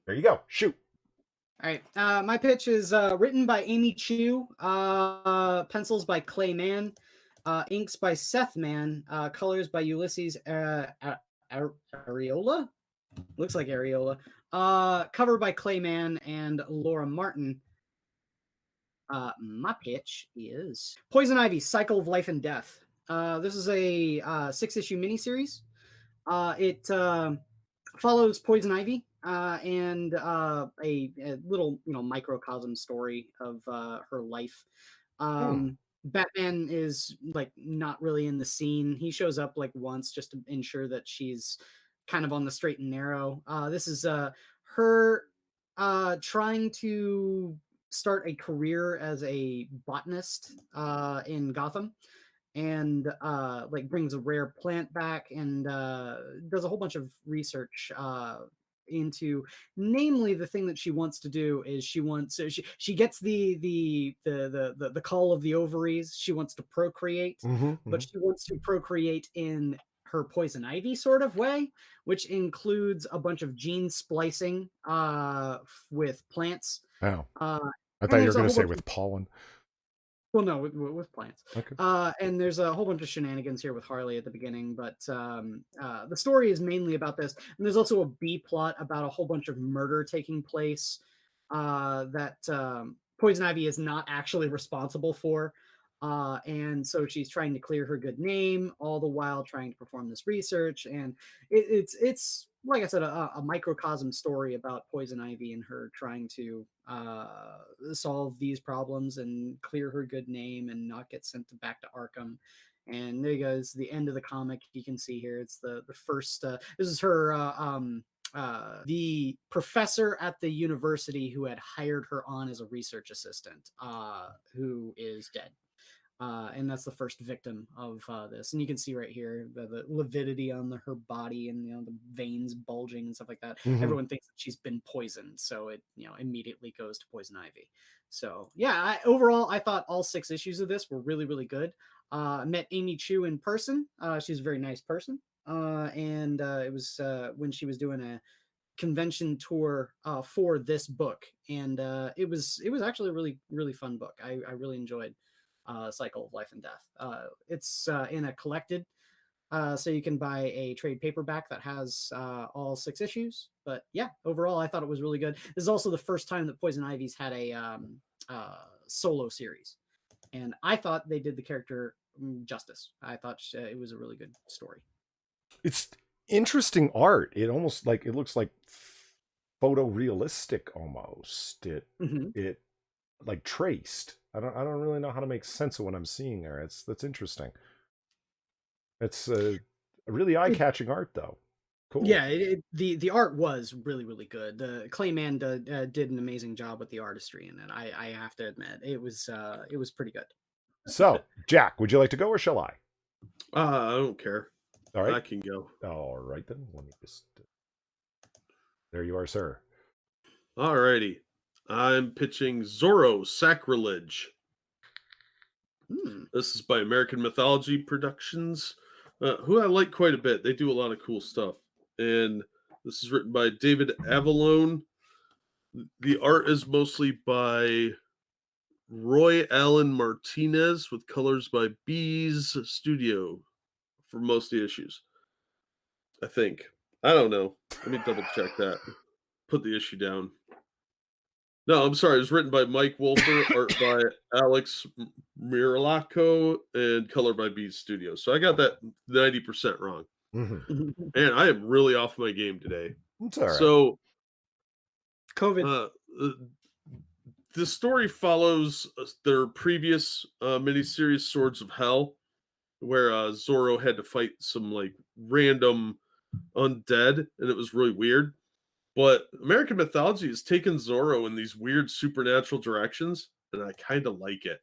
There you go. Shoot. All right. My pitch is written by Amy Chu, pencils by Clay Mann, inks by Seth Mann, colors by Ulysses Areola. Looks like Areola. Cover by Clay Mann and Laura Martin. My pitch is Poison Ivy: Cycle of Life and Death. This is a 6-issue miniseries. It follows Poison Ivy and a little, microcosm story of her life. Batman is like not really in the scene. He shows up like once just to ensure that she's kind of on the straight and narrow. This is her trying to start a career as a botanist in Gotham, and like brings a rare plant back and does a whole bunch of research into, namely, the thing that she wants to do is she gets the call of the ovaries. She wants to procreate, but she wants to procreate in her Poison Ivy sort of way, which includes a bunch of gene splicing with plants. Oh, I thought you were going to say with pollen. Well, no, with plants. Okay. And there's a whole bunch of shenanigans here with Harley at the beginning, but the story is mainly about this. And there's also a B plot about a whole bunch of murder taking place that Poison Ivy is not actually responsible for. And so she's trying to clear her good name, all the while trying to perform this research. And it's like I said, a microcosm story about Poison Ivy and her trying to solve these problems and clear her good name and not get sent back to Arkham. And there you go. It's the end of the comic. You can see here. It's the first. This is her. The professor at the university who had hired her on as a research assistant, who is dead. And that's the first victim of this. And you can see right here the lividity on her body and the veins bulging and stuff like that. Everyone thinks that she's been poisoned, so it immediately goes to Poison Ivy. So yeah, overall I thought all 6 issues of this were really, really good. I met Amy Chu in person. She's a very nice person, and it was when she was doing a convention tour for this book, and it was actually a really, really fun book. I really enjoyed Cycle of Life and Death. It's in a collected, so you can buy a trade paperback that has all 6 issues. But yeah, overall, I thought it was really good. This is also the first time that Poison Ivy's had a solo series, and I thought they did the character justice. I thought it was a really good story. It's interesting art. It almost it looks like photorealistic almost. It like traced. I don't really know how to make sense of what I'm seeing there. That's interesting. It's a really eye-catching art, though. Cool. Yeah, the art was really, really good. The Clay Mann did an amazing job with the artistry in it. I have to admit, it was pretty good. So, Jack, would you like to go or shall I? I don't care. All right, I can go. All right then. Let me just. There you are, sir. All righty. I'm pitching Zorro Sacrilege. This is by American Mythology Productions, who I like quite a bit. They do a lot of cool stuff. And this is written by David Avallone. The art is mostly by Roy Allen Martinez with colors by Bees Studio for most of the issues. I think. I don't know. Let me double check that. Put the issue down. No, I'm sorry. It was written by Mike Wolfer, art by Alex Miralaco, and color by Bees Studio. So I got that 90% wrong. And I am really off my game today. It's all right. So, COVID. The story follows their previous miniseries, Swords of Hell, where Zorro had to fight some random undead, and it was really weird. But American Mythology has taken Zorro in these weird supernatural directions, and I kind of like it.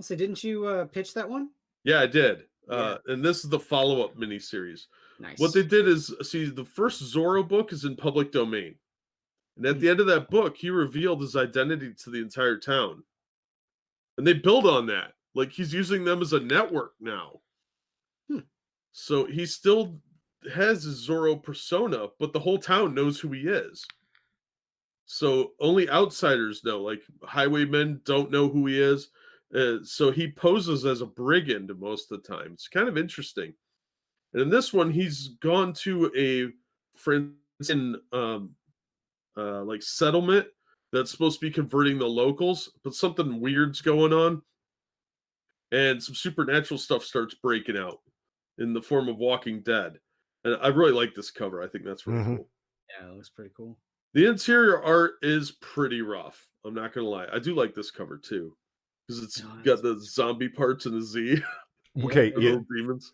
So didn't you pitch that one? Yeah, I did. Yeah. And this is the follow-up miniseries. Nice. What they did is, the first Zorro book is in public domain. And at the end of that book, he revealed his identity to the entire town. And they build on that. Like, he's using them as a network now. So he still has his Zorro persona, but the whole town knows who he is. So only outsiders know, like highwaymen don't know who he is. So he poses as a brigand most of the time. It's kind of interesting. And in this one, he's gone to a friend in like settlement that's supposed to be converting the locals, but something weird's going on, and some supernatural stuff starts breaking out in the form of Walking Dead. And I really like this cover. I think that's really cool. Yeah, it looks pretty cool. The interior art is pretty rough. I'm not gonna lie. I do like this cover too, because it's got the zombie parts in the Z. Okay, little demons.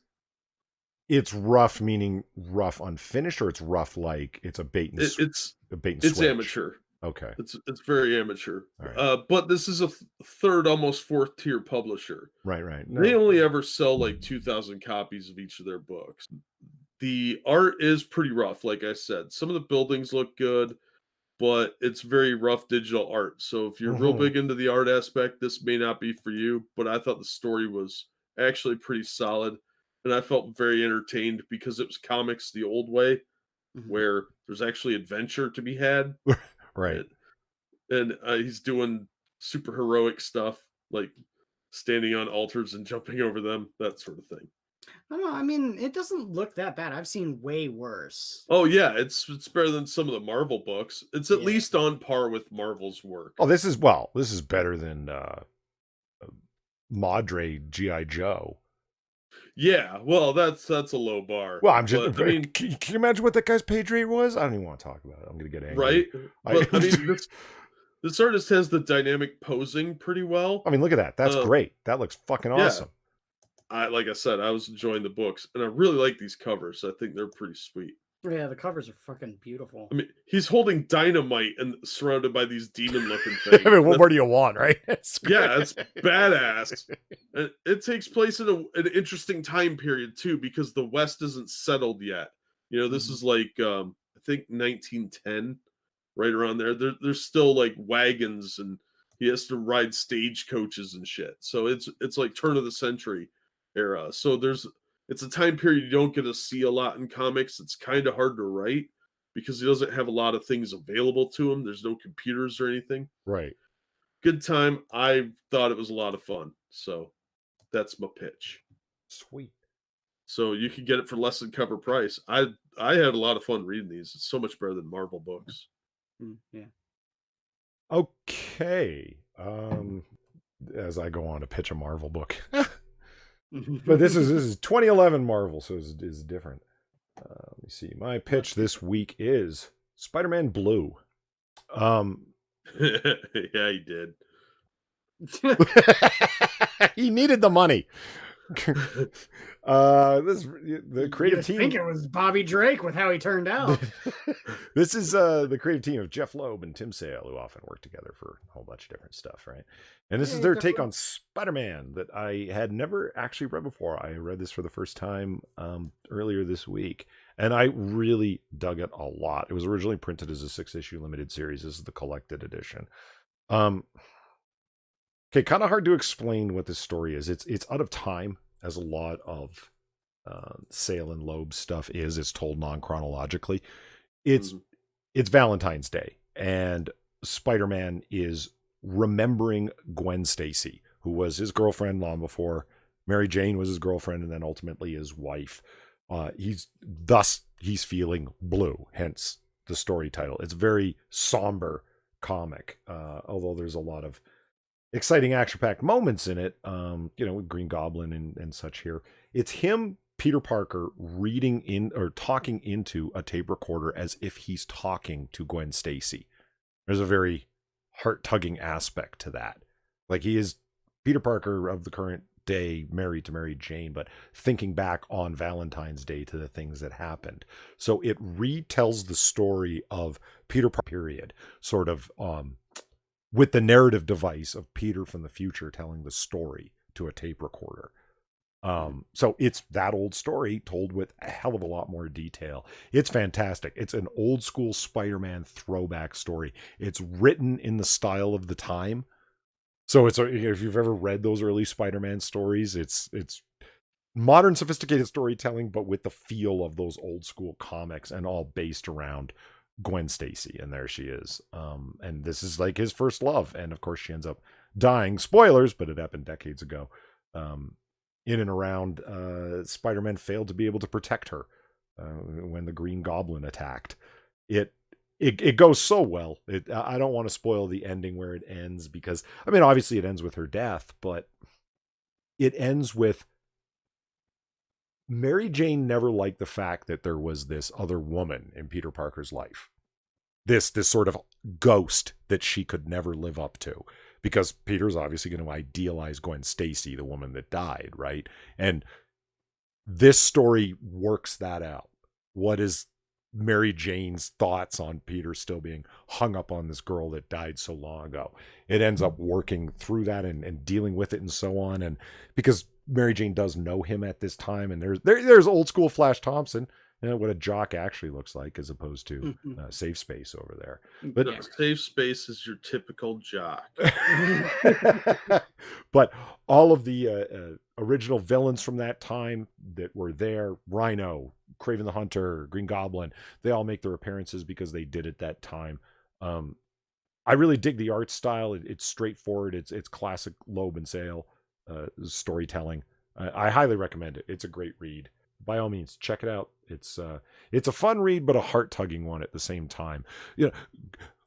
It's rough, meaning rough unfinished, or it's rough like it's a bait and It's switch? amateur. Okay, It's very amateur. right. But this is a third, almost fourth tier publisher. Right. No. They only ever sell like 2,000 copies of each of their books. The art is pretty rough, like I said. Some of the buildings look good, but it's very rough digital art. So if you're real big into the art aspect, this may not be for you. But I thought the story was actually pretty solid, and I felt very entertained because it was comics the old way, where there's actually adventure to be had. Right. And he's doing super heroic stuff, like standing on altars and jumping over them, that sort of thing. I don't know. I mean, it doesn't look that bad. I've seen way worse. Oh yeah, it's better than some of the Marvel books. It's at least on par with Marvel's work. Oh, this is better than Madre G.I. Joe. Yeah, well, that's a low bar. Well, I'm just. I mean, can you imagine what that guy's page rate was? I don't even want to talk about it. I'm going to get angry. Right? But I mean, this artist has the dynamic posing pretty well. I mean, look at that. That's great. That looks fucking awesome. Like I said, I was enjoying the books, and I really like these covers. I think they're pretty sweet. Yeah, the covers are fucking beautiful. I mean, he's holding dynamite and surrounded by these demon-looking things. I mean, what more do you want, right? It's badass. And it takes place in an interesting time period too, because the West isn't settled yet. You know, this is like I think 1910, right around there. There's still like wagons, and he has to ride stagecoaches and shit. So it's like turn of the century era. So it's a time period you don't get to see a lot in comics. It's kind of hard to write because he doesn't have a lot of things available to him. There's no computers or anything. Right. Good time. I thought it was a lot of fun. So that's my pitch. Sweet. So you can get it for less than cover price. I had a lot of fun reading these. It's so much better than Marvel books. Yeah. Okay. As I go on to pitch a Marvel book. But this is 2011 Marvel, so it's different. Let me see. My pitch this week is Spider-Man Blue. Yeah, he did. He needed the money. The creative team. I think it was Bobby Drake with how he turned out. This is the creative team of Jeff Loeb and Tim Sale, who often work together for a whole bunch of different stuff, right? And this is their take on Spider-Man that I had never actually read before. I read this for the first time earlier this week, and I really dug it a lot. It was originally printed as a 6-issue limited series. This is the collected edition. Okay, kind of hard to explain what this story is. It's out of time, as a lot of Sale and Loeb stuff is. It's told non-chronologically. It's Valentine's Day, and Spider-Man is remembering Gwen Stacy, who was his girlfriend long before. Mary Jane was his girlfriend, and then ultimately his wife. He's feeling blue, hence the story title. It's a very somber comic, although there's a lot of exciting action-packed moments in it, with Green Goblin and such here. It's him, Peter Parker, reading in or talking into a tape recorder as if he's talking to Gwen Stacy. There's a very heart-tugging aspect to that. Like, he is Peter Parker of the current day, married to Mary Jane, but thinking back on Valentine's Day to the things that happened. So it retells the story of Peter Parker, period, sort of with the narrative device of Peter from the future telling the story to a tape recorder. So it's that old story told with a hell of a lot more detail. It's fantastic. It's an old school Spider-Man throwback story. It's written in the style of the time. So if you've ever read those early Spider-Man stories, it's modern sophisticated storytelling, but with the feel of those old school comics, and all based around Gwen Stacy, and there she is. And this is like his first love, and of course she ends up dying. Spoilers, but it happened decades ago. In and around, Spider-Man failed to be able to protect her when the Green Goblin attacked. It goes so well. I don't want to spoil the ending where it ends, because, I mean, obviously it ends with her death, but it ends with Mary Jane never liked the fact that there was this other woman in Peter Parker's life. This sort of ghost that she could never live up to, because Peter's obviously going to idealize Gwen Stacy, the woman that died, right? And this story works that out. What is Mary Jane's thoughts on Peter still being hung up on this girl that died so long ago? It ends up working through that and dealing with it and so on. And because Mary Jane does know him at this time, and there's old school Flash Thompson, what a jock actually looks like, as opposed to Safe Space over there. But no, Safe Space is your typical jock. But all of the original villains from that time that were there, Rhino, Kraven the Hunter, Green Goblin, they all make their appearances because they did at that time. I really dig the art style. It's straightforward. It's classic Loeb and Sale storytelling. I highly recommend it. It's a great read. By all means, check it out. It's a fun read, but a heart-tugging one at the same time. You know,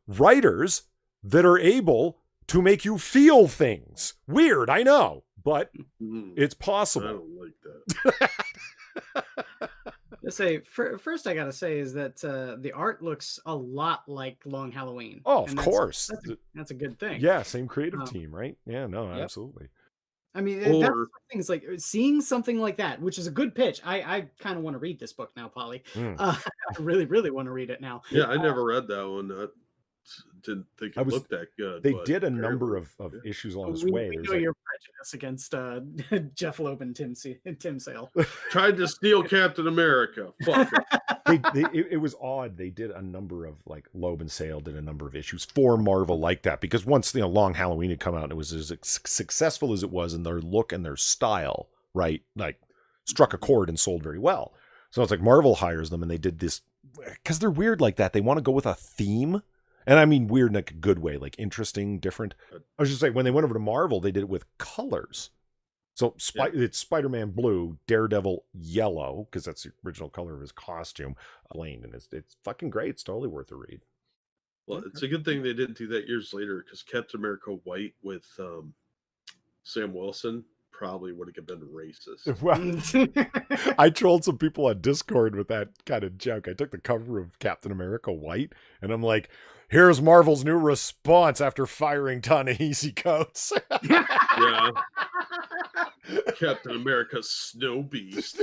writers that are able to make you feel things. Weird, I know, but it's possible. I don't like that. First I gotta say is that the art looks a lot like Long Halloween. Oh, of course. That's a good thing. Yeah, same creative team, right? Yeah, no, yep. Absolutely. I mean, that's things like seeing something like that, which is a good pitch. I kind of want to read this book now, Polly. I really, really want to read it now. Yeah, I never read that one. I didn't think it looked that good. They did a number of issues along this way. We know your prejudice against Jeff Loeb and Tim Sale. Tried to steal Captain America. Fuck it. It was odd. They did a number of, like, Loeb and Sale did a number of issues for Marvel like that, because once Long Halloween had come out, and it was as successful as it was, in their look and their style, right? Like, struck a chord and sold very well. So it's like Marvel hires them, and they did this because they're weird like that. They want to go with a theme. And I mean weird in like a good way, like interesting, different. I was just saying, when they went over to Marvel, they did it with colors. So it's Spider-Man blue, Daredevil yellow, because that's the original color of his costume, Lane, and it's fucking great. It's totally worth a read. Well, it's a good thing they didn't do that years later, because Captain America white with Sam Wilson probably would have been racist. Well, I trolled some people on Discord with that kind of joke. I took the cover of Captain America white, and I'm like, here's Marvel's new response after firing Ta-Nehisi Coates. Yeah. Captain America Snow Beast.